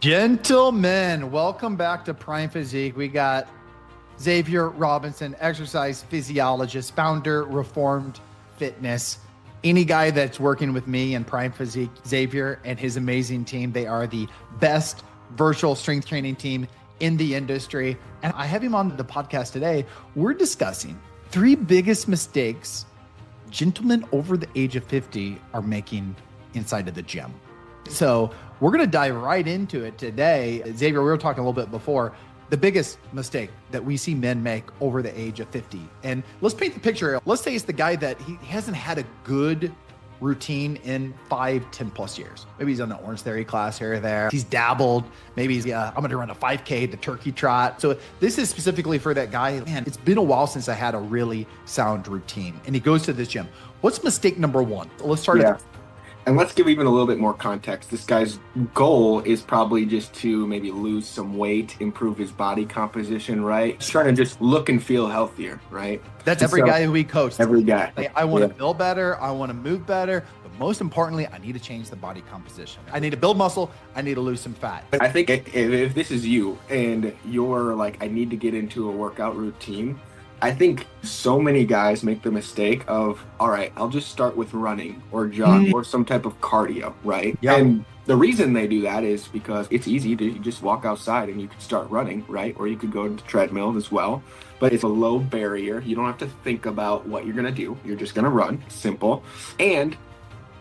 Gentlemen, welcome back to Prime Physique. We got Xavier Robinson, exercise physiologist, founder, Reformed Fitness. Any guy that's working with me and Prime Physique, Xavier and his amazing team, they are the best virtual strength training team in the industry. And I have him on the podcast today. We're discussing 3 biggest mistakes gentlemen over the age of 50 are making inside of the gym. So we're going to dive right into it today. Xavier, we were talking a little bit before, the biggest mistake that we see men make over the age of 50. And let's paint the picture. Let's say it's the guy that he hasn't had a good routine in 5, 10 plus years. Maybe he's on the Orange Theory class here or there. He's dabbled. Maybe he's, I'm going to run a 5K, the turkey trot. So this is specifically for that guy. Man, it's been a while since I had a really sound routine. And he goes to this gym. What's mistake number 1? Let's start at And let's give even a little bit more context. This guy's goal is probably just to maybe lose some weight, improve his body composition, right? He's trying to just look and feel healthier, right? That's every guy who we coach. Every guy. Like, I want to feel better. I want to move better. But most importantly, I need to change the body composition. I need to build muscle. I need to lose some fat. I think if this is you and you're like, I need to get into a workout routine, I think so many guys make the mistake of, all right, I'll just start with running or jogging or some type of cardio, right? Yep. And the reason they do that is because it's easy to just walk outside and you could start running, right? Or you could go to the treadmill as well. But it's a low barrier. You don't have to think about what you're going to do. You're just going to run. Simple. And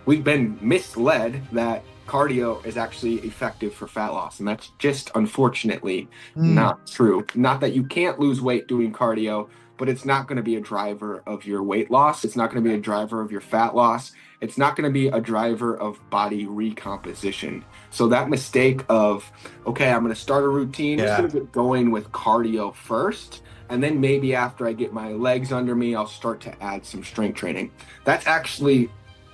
we've been misled that cardio is actually effective for fat loss. And that's just unfortunately not true. Not that you can't lose weight doing cardio, but it's not going to be a driver of your weight loss. It's not going to be a driver of your fat loss. It's not going to be a driver of body recomposition. So that mistake of, okay, I'm going to start a routine, just going to get going with cardio first. And then maybe after I get my legs under me, I'll start to add some strength training. That's actually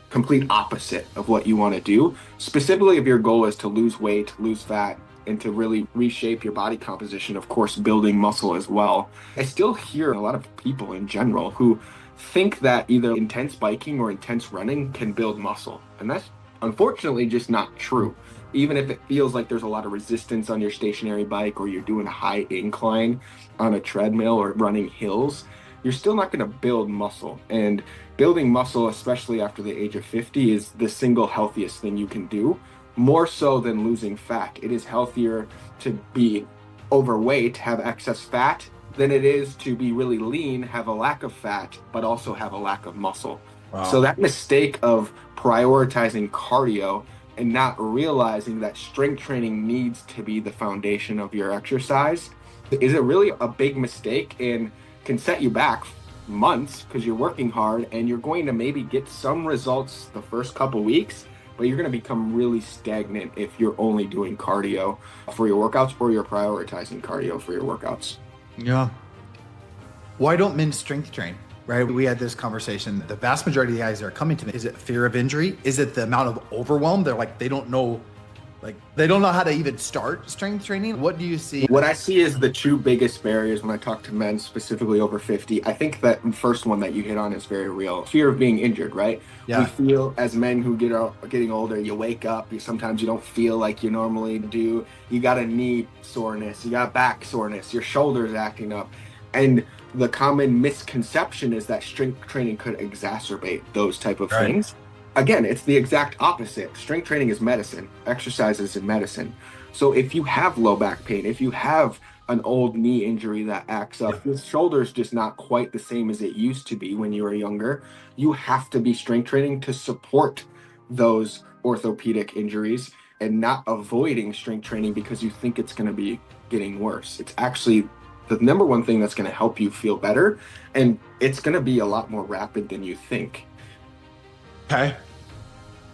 complete opposite of what you want to do. Specifically, if your goal is to lose weight, lose fat, and to really reshape your body composition, of course, building muscle as well. I still hear a lot of people in general who think that either intense biking or intense running can build muscle. And that's unfortunately just not true. Even if it feels like there's a lot of resistance on your stationary bike or you're doing a high incline on a treadmill or running hills, you're still not going to build muscle. And building muscle, especially after the age of 50, is the single healthiest thing you can do. More so than losing fat. It is healthier to be overweight, have excess fat, than it is to be really lean, have a lack of fat, but also have a lack of muscle. Wow. So that mistake of prioritizing cardio and not realizing that strength training needs to be the foundation of your exercise is a really a big mistake and can set you back months because you're working hard and you're going to maybe get some results the first couple weeks, but you're going to become really stagnant if you're only doing cardio for your workouts or you're prioritizing cardio for your workouts. Yeah. Why don't men strength train? Right? We had this conversation. The vast majority of the guys that are coming to me, is it fear of injury? Is it the amount of overwhelm? They're like, they don't know how to even start strength training. What do you see? What I see is the 2 biggest barriers when I talk to men, specifically over 50. I think that the first one that you hit on is very real. Fear of being injured, right? Yeah. We feel as men who getting older, you wake up, sometimes you don't feel like you normally do. You got a knee soreness, you got back soreness, your shoulders acting up. And the common misconception is that strength training could exacerbate those type of things. Again, it's the exact opposite. Strength training is medicine. Exercise is medicine. So if you have low back pain, if you have an old knee injury that acts up, your shoulder's just not quite the same as it used to be when you were younger, you have to be strength training to support those orthopedic injuries and not avoiding strength training because you think it's going to be getting worse. It's actually the number one thing that's going to help you feel better, and it's going to be a lot more rapid than you think. Okay.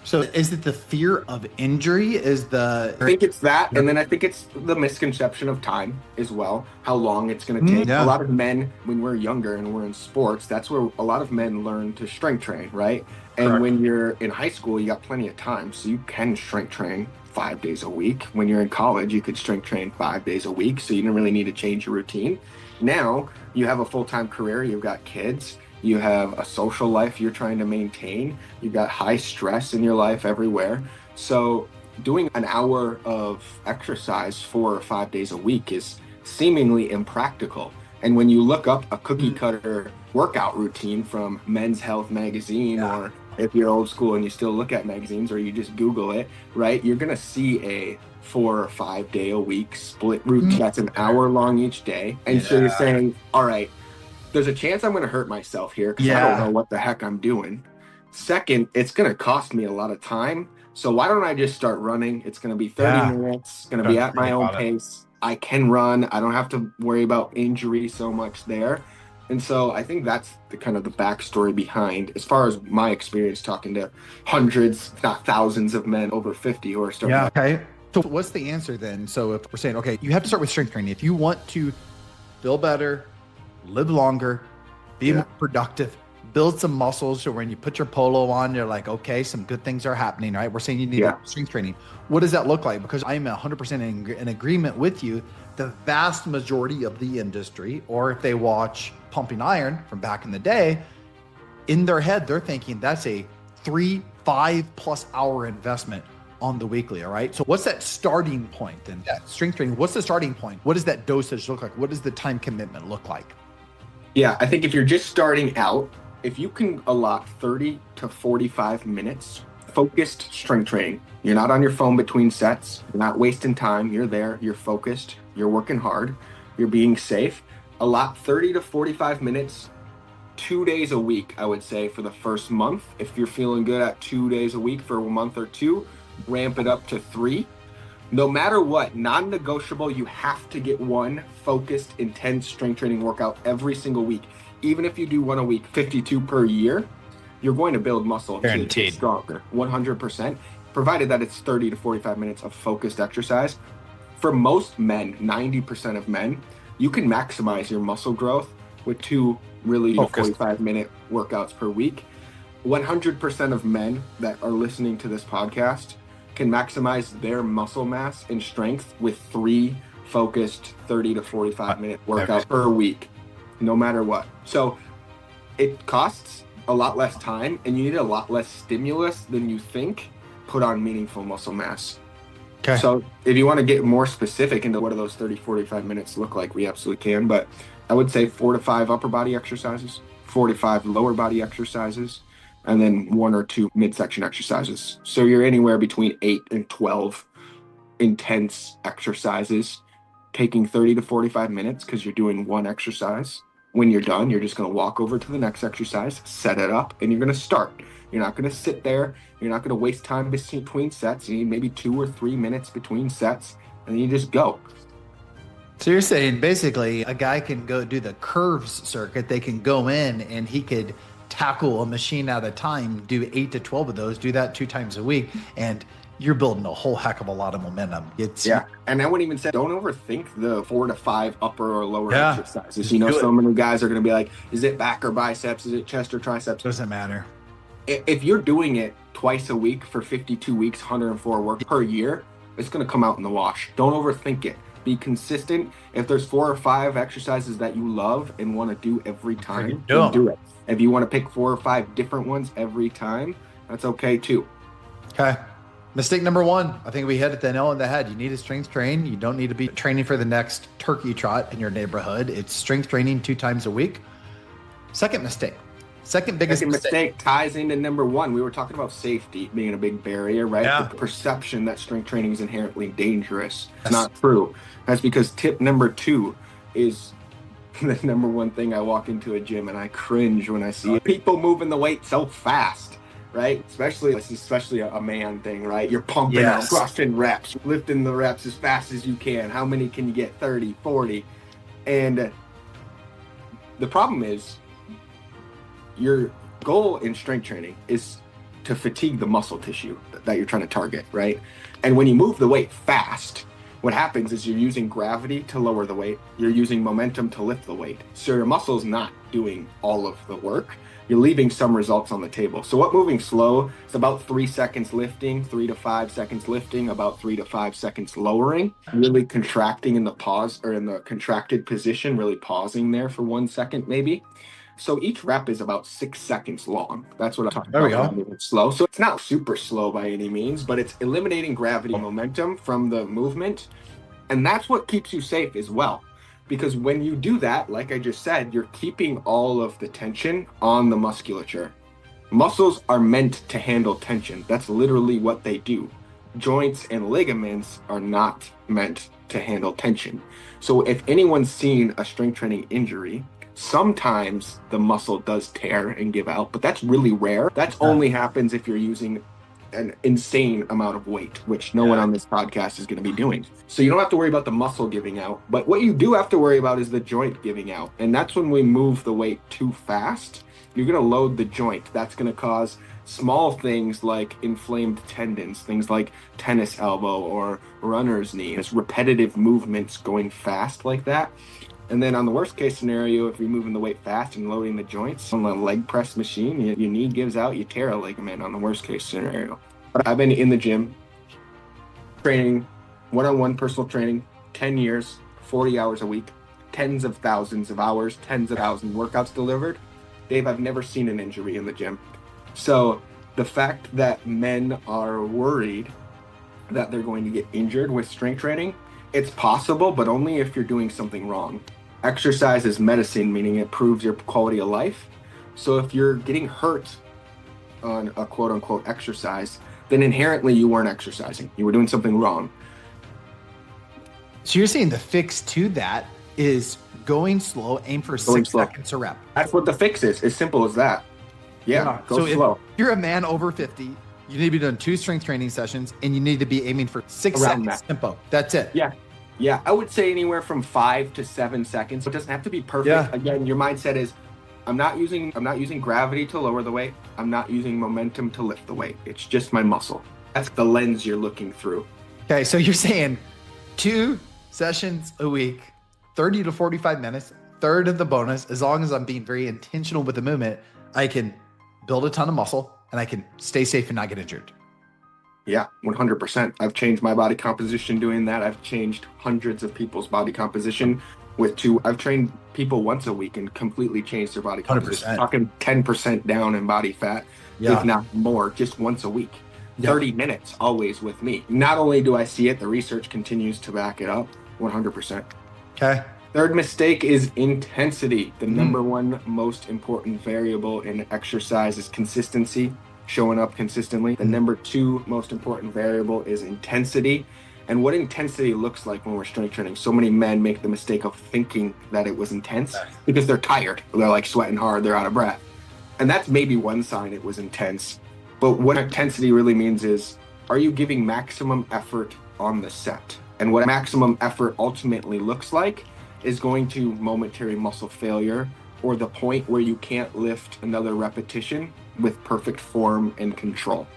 So is it the fear of injury I think it's that. And then I think it's the misconception of time as well, how long it's going to take. A lot of men, when we're younger and we're in sports, that's where a lot of men learn to strength train, right? And when you're in high school, you got plenty of time. So you can strength train 5 days a week. When you're in college, you could strength train 5 days a week. So you don't really need to change your routine. Now you have a full-time career, you've got kids, you have a social life you're trying to maintain, you've got high stress in your life everywhere. So doing an hour of exercise 4 or 5 days a week is seemingly impractical. And when you look up a cookie cutter workout routine from Men's Health magazine, or if you're old school and you still look at magazines, or you just Google it, right, you're going to see a 4 or 5 day a week split routine that's an hour long each day. And so you're saying, all right, there's a chance I'm going to hurt myself here because I don't know what the heck I'm doing. Second, it's going to cost me a lot of time. So why don't I just start running? It's going to be 30 minutes, going to be at my own pace. I can run. I don't have to worry about injury so much there. And so I think that's the kind of the backstory behind, as far as my experience talking to hundreds, if not thousands of men over 50 who are starting. Yeah. Okay. So what's the answer then? So if we're saying, okay, you have to start with strength training. If you want to feel better, live longer, be more productive, build some muscles. So when you put your polo on, you're like, okay, some good things are happening, right? We're saying you need strength training. What does that look like? Because I'm 100% in agreement with you. The vast majority of the industry, or if they watch Pumping Iron from back in the day, in their head, they're thinking that's a 3-5+ hour investment on the weekly. All right. So what's that starting point then? Strength training. What's the starting point? What does that dosage look like? What does the time commitment look like? Yeah, I think if you're just starting out, if you can allot 30 to 45 minutes focused strength training, you're not on your phone between sets, you're not wasting time, you're there, you're focused, you're working hard, you're being safe. Allot 30 to 45 minutes, 2 days a week, I would say, for the first month. If you're feeling good at 2 days a week for a month or two, ramp it up to 3. No matter what, non-negotiable, you have to get one focused, intense strength training workout every single week. Even if you do one a week, 52 per year, you're going to build muscle and get stronger, 100%, provided that it's 30 to 45 minutes of focused exercise. For most men, 90% of men, you can maximize your muscle growth with 2 really 45-minute workouts per week. 100% of men that are listening to this podcast can maximize their muscle mass and strength with 3 focused 30 to 45-minute workouts per week, no matter what. So it costs a lot less time, and you need a lot less stimulus than you think put on meaningful muscle mass. Okay. So if you want to get more specific into what do those 30, 45 minutes look like, we absolutely can. But I would say 4 to 5 upper body exercises, 4 to 5 lower body exercises, and then 1 or 2 midsection exercises. So you're anywhere between 8 and 12 intense exercises, taking 30 to 45 minutes because you're doing one exercise. When you're done, you're just going to walk over to the next exercise, set it up, and you're going to start. You're not going to sit there. You're not going to waste time between sets. You need maybe 2 or 3 minutes between sets, and then you just go. So you're saying basically a guy can go do the curves circuit. They can go in and he could tackle a machine at a time, do 8 to 12 of those, do that 2 times a week, and you're building a whole heck of a lot of momentum. And I wouldn't even say, don't overthink the 4 to 5 upper or lower exercises. You know, so many guys are going to be like, is it back or biceps? Is it chest or triceps? Doesn't matter. If you're doing it twice a week for 52 weeks, 104 work per year, it's going to come out in the wash. Don't overthink it. Be consistent. If there's 4 or 5 exercises that you love and want to do every time, do it. If you want to pick 4 or 5 different ones every time, that's okay too. Okay. Mistake number 1, I think we hit it the nail on the head. You need to strength train. You don't need to be training for the next turkey trot in your neighborhood. It's strength training 2 times a week. Second mistake. Second biggest mistake ties into number 1. We were talking about safety being a big barrier, right? Yeah. The perception that strength training is inherently dangerous. It's not true. That's because tip number 2 is the number 1 thing. I walk into a gym and I cringe when I see people moving the weight so fast, right? Especially a man thing, right? You're pumping out, crushing reps, lifting the reps as fast as you can. How many can you get? 30, 40. And the problem is, your goal in strength training is to fatigue the muscle tissue that you're trying to target, right? And when you move the weight fast, what happens is you're using gravity to lower the weight. You're using momentum to lift the weight. So your muscle's not doing all of the work. You're leaving some results on the table. So what moving slow is about 3 seconds lifting, 3 to 5 seconds lifting, about 3 to 5 seconds lowering, really contracting in the pause or in the contracted position, really pausing there for 1 second maybe. So each rep is about 6 seconds long. That's what I'm talking There we about. go. When it's slow. So it's not super slow by any means, but it's eliminating gravity momentum from the movement. And that's what keeps you safe as well. Because when you do that, like I just said, you're keeping all of the tension on the musculature. Muscles are meant to handle tension. That's literally what they do. Joints and ligaments are not meant to handle tension. So if anyone's seen a strength training injury, sometimes the muscle does tear and give out, but that's really rare. That only happens if you're using an insane amount of weight, which no one on this podcast is going to be doing. So you don't have to worry about the muscle giving out, but what you do have to worry about is the joint giving out. And that's when we move the weight too fast. You're going to load the joint. That's going to cause small things like inflamed tendons, things like tennis elbow or runner's knee. It's repetitive movements going fast like that. And then on the worst case scenario, if you're moving the weight fast and loading the joints on the leg press machine, your knee gives out, you tear a ligament on the worst case scenario. But I've been in the gym training, one-on-one personal training, 10 years, 40 hours a week, tens of thousands of hours, tens of thousands of workouts delivered. Dave, I've never seen an injury in the gym. So the fact that men are worried that they're going to get injured with strength training, it's possible, but only if you're doing something wrong. Exercise is medicine, meaning it improves your quality of life. So if you're getting hurt on a quote unquote exercise, then inherently you weren't exercising. You were doing something wrong. So you're saying the fix to that is going slow, aim for 6 seconds a rep. That's what the fix is. As simple as that. Yeah, go slow. If you're a man over 50, you need to be doing 2 strength training sessions and you need to be aiming for 6 seconds tempo. That's it. Yeah, I would say anywhere from 5 to 7 seconds. It doesn't have to be perfect. Yeah. Again, your mindset is, I'm not using gravity to lower the weight. I'm not using momentum to lift the weight. It's just my muscle. That's the lens you're looking through. Okay, so you're saying 2 sessions a week, 30 to 45 minutes, third of the bonus. As long as I'm being very intentional with the movement, I can build a ton of muscle and I can stay safe and not get injured. Yeah, 100%. I've changed my body composition doing that. I've changed hundreds of people's body composition with 2. I've trained people once a week and completely changed their body composition. 100%. Talking 10% down in body fat, if not more, just once a week. 30 minutes always with me. Not only do I see it, the research continues to back it up 100%. Okay. Third mistake is intensity. The number one most important variable in exercise is consistency, showing up consistently. The number 2 most important variable is intensity. And what intensity looks like when we're strength training. So many men make the mistake of thinking that it was intense because they're tired. They're like sweating hard, they're out of breath. And that's maybe one sign it was intense. But what intensity really means is, are you giving maximum effort on the set? And what maximum effort ultimately looks like is going to momentary muscle failure, or the point where you can't lift another repetition with perfect form and control.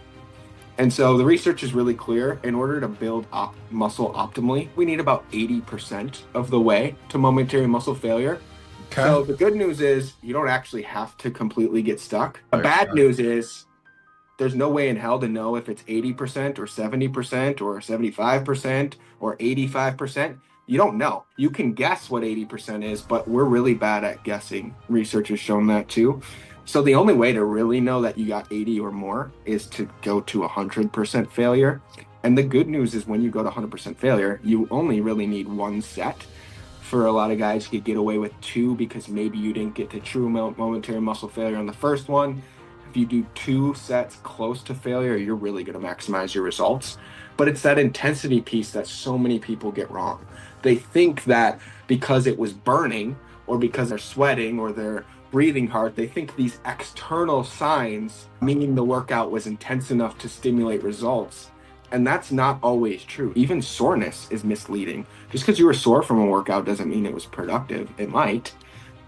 And so the research is really clear. In order to build muscle optimally, we need about 80% of the way to momentary muscle failure. Okay. So the good news is you don't actually have to completely get stuck. The bad news is there's no way in hell to know if it's 80% or 70% or 75% or 85%. You don't know. You can guess what 80% is, but we're really bad at guessing. Research has shown that too. So the only way to really know that you got 80 or more is to go to 100% failure. And the good news is when you go to 100% failure, you only really need 1 set. For a lot of guys, you could get away with 2 because maybe you didn't get to true momentary muscle failure on the first one. If you do 2 sets close to failure, you're really going to maximize your results. But it's that intensity piece that so many people get wrong. They think that because it was burning or because they're sweating or they're breathing hard, they think these external signs mean the workout was intense enough to stimulate results. And that's not always true. Even soreness is misleading. Just because you were sore from a workout doesn't mean it was productive. It might,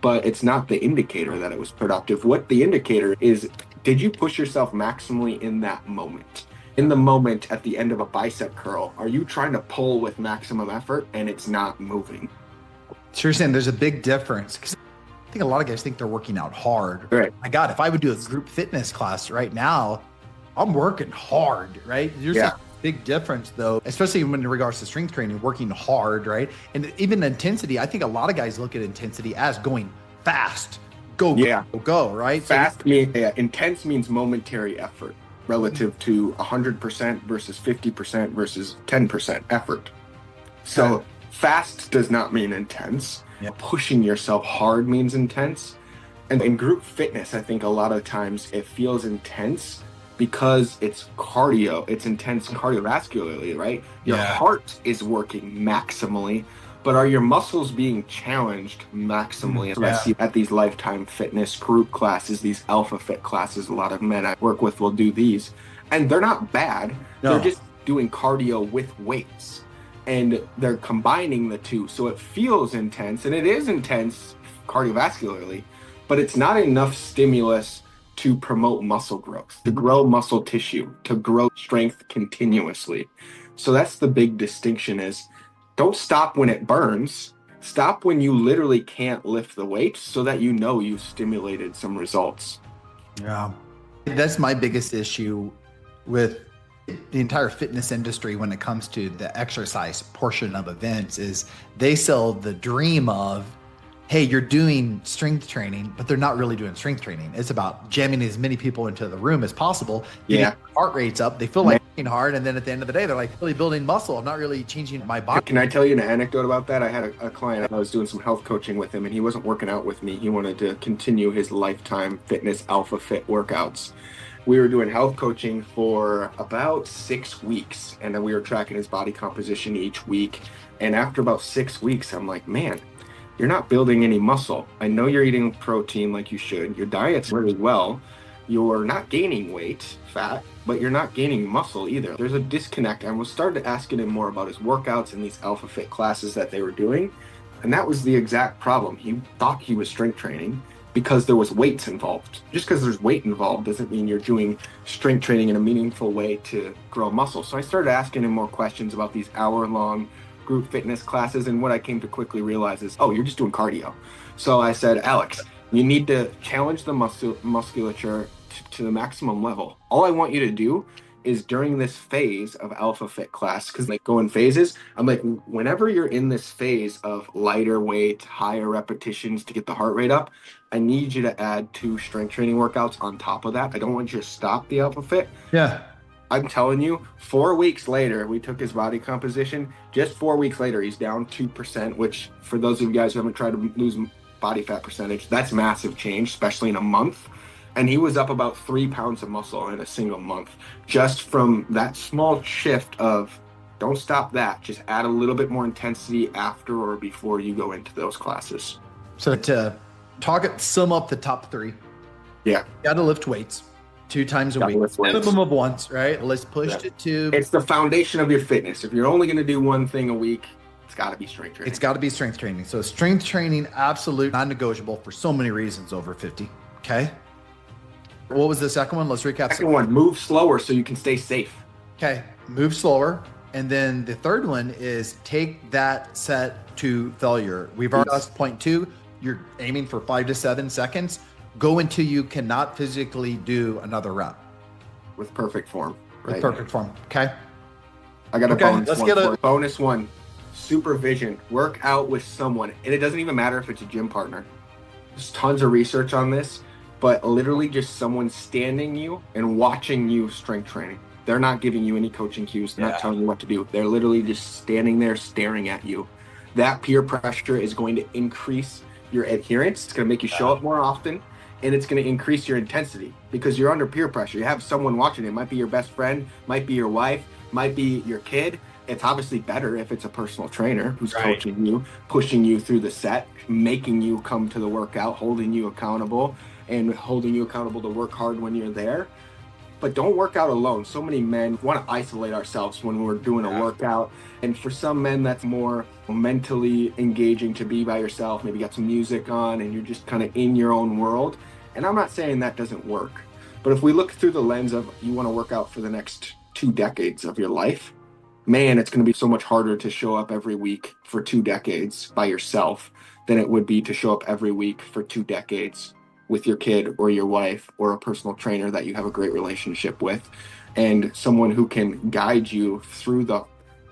but it's not the indicator that it was productive. What the indicator is, did you push yourself maximally in that moment? In the moment at the end of a bicep curl, are you trying to pull with maximum effort and it's not moving? So you're saying there's a big difference, because I think a lot of guys think they're working out hard. Right. My God, if I would do a group fitness class right now, I'm working hard, right? There's a big difference though, especially when in regards to strength training, working hard, right? And even intensity, I think a lot of guys look at intensity as going fast, go, Yeah. go, right? Intense means momentary effort relative to 100% versus 50% versus 10% effort. So fast does not mean intense. Yeah. Pushing yourself hard means intense. And in group fitness, I think a lot of times it feels intense because it's cardio. It's intense cardiovascularly, right? Your heart is working maximally, but are your muscles being challenged maximally? So I see at these Lifetime Fitness group classes, these Alpha Fit classes, a lot of men I work with will do these. And they're not bad. No. They're just doing cardio with weights. And they're combining the two. So it feels intense, and it is intense cardiovascularly, but it's not enough stimulus to promote muscle growth, to grow muscle tissue, to grow strength continuously. So that's the big distinction is don't stop when it burns. Stop when you literally can't lift the weight so that you know you've stimulated some results. Yeah. That's my biggest issue with the entire fitness industry when it comes to the exercise portion of events is they sell the dream of, hey, you're doing strength training, but they're not really doing strength training. It's about jamming as many people into the room as possible. Yeah. Heart rates up. They feel like working hard. And then at the end of the day, they're like really building muscle. I'm not really changing my body. Can I tell you an anecdote about that? I had a client, I was doing some health coaching with him, and he wasn't working out with me. He wanted to continue his Lifetime Fitness Alpha Fit workouts. We were doing health coaching for about 6 weeks, and then we were tracking his body composition each week. And after about 6 weeks, I'm like, man, you're not building any muscle. I know you're eating protein like you should. Your diet's really well. You're not gaining weight, fat, but you're not gaining muscle either. There's a disconnect. And we started asking him more about his workouts and these Alpha Fit classes that they were doing. And that was the exact problem. He thought he was strength training because there was weights involved. Just because there's weight involved doesn't mean you're doing strength training in a meaningful way to grow muscle. So I started asking him more questions about these hour-long group fitness classes, and what I came to quickly realize is, oh, you're just doing cardio. So I said, Alex, you need to challenge the musculature to the maximum level. All I want you to do is during this phase of Alpha Fit class, because they go in phases, I'm like, whenever you're in this phase of lighter weight, higher repetitions to get the heart rate up, I need you to add 2 strength training workouts on top of that. I don't want you to stop the Alpha Fit. Yeah. I'm telling you, 4 weeks later, we took his body composition. Just 4 weeks later, he's down 2%, which for those of you guys who haven't tried to lose body fat percentage, that's massive change, especially in a month. And he was up about 3 pounds of muscle in a single month, just from that small shift of don't stop that, just add a little bit more intensity after or before you go into those classes. So to sum up the top 3. Yeah. You got to lift weights 2 times a week, minimum of once, right? Let's push to 2. It's the foundation of your fitness. If you're only going to do one thing a week, it's got to be strength training. It's got to be strength training. So strength training, absolute non-negotiable for so many reasons over 50. Okay. What was the second one? Let's recap. Second one, move slower so you can stay safe. Okay. Move slower. And then the third one is take that set to failure. We've already discussed point 2. You're aiming for 5 to 7 seconds. Go until you cannot physically do another rep. With perfect form. Right? With perfect form. Okay. I got a bonus let's one. Get a bonus one. Supervision. Work out with someone. And it doesn't even matter if it's a gym partner. There's tons of research on this, but literally just someone standing you and watching you strength training. They're not giving you any coaching cues. They're not telling you what to do. They're literally just standing there staring at you. That peer pressure is going to increase your adherence. It's going to make you show up more often. And it's going to increase your intensity because you're under peer pressure. You have someone watching. It might be your best friend, might be your wife, might be your kid. It's obviously better if it's a personal trainer who's coaching you, pushing you through the set, making you come to the workout, holding you accountable, and holding you accountable to work hard when you're there. But don't work out alone. So many men want to isolate ourselves when we're doing a workout. And for some men, that's more mentally engaging to be by yourself. Maybe you got some music on and you're just kind of in your own world. And I'm not saying that doesn't work. But if we look through the lens of you want to work out for the next 2 decades of your life, man, it's going to be so much harder to show up every week for 2 decades by yourself than it would be to show up every week for 2 decades with your kid or your wife or a personal trainer that you have a great relationship with, and someone who can guide you through the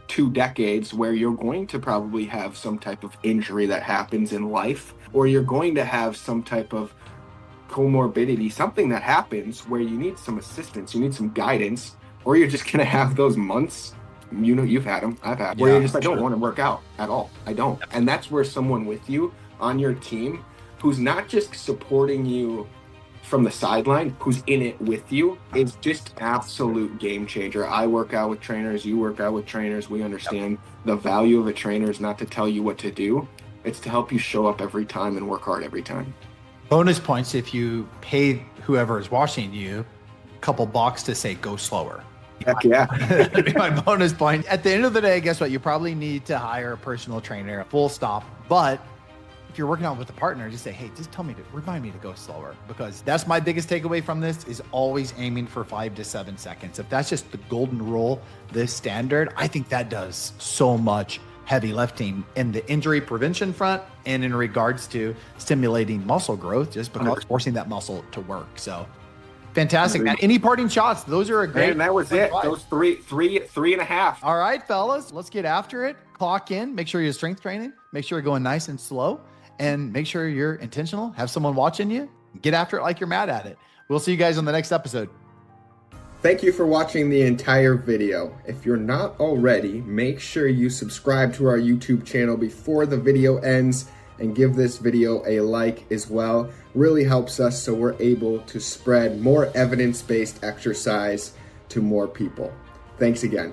2 decades where you're going to probably have some type of injury that happens in life, or you're going to have some type of comorbidity, something that happens where you need some assistance, you need some guidance, or you're just going to have those months, you know, you've had them, I've had, where you're just, I don't want to work out at all. I don't. And that's where someone with you on your team who's not just supporting you from the sideline, who's in it with you, is just absolute game changer. I work out with trainers, you work out with trainers. We understand the value of a trainer is not to tell you what to do. It's to help you show up every time and work hard every time. Bonus points if you pay whoever is watching you a couple bucks to say, go slower. Heck yeah. That'd be my bonus point. At the end of the day, guess what? You probably need to hire a personal trainer, full stop. But if you're working out with a partner, just say, hey, just remind me to go slower, because that's my biggest takeaway from this is always aiming for 5 to 7 seconds. If that's just the golden rule, this standard, I think that does so much heavy lifting in the injury prevention front and in regards to stimulating muscle growth, just because forcing that muscle to work. So fantastic, man. Any parting shots? Those are a great. And that was it. Those three and a half. All right, fellas, let's get after it. Clock in. Make sure you're strength training. Make sure you're going nice and slow, and make sure you're intentional. Have someone watching you. Get after it like you're mad at it. We'll see you guys on the next episode. Thank you for watching the entire video. If you're not already, make sure you subscribe to our YouTube channel before the video ends and give this video a like as well. Really helps us so we're able to spread more evidence-based exercise to more people. Thanks again.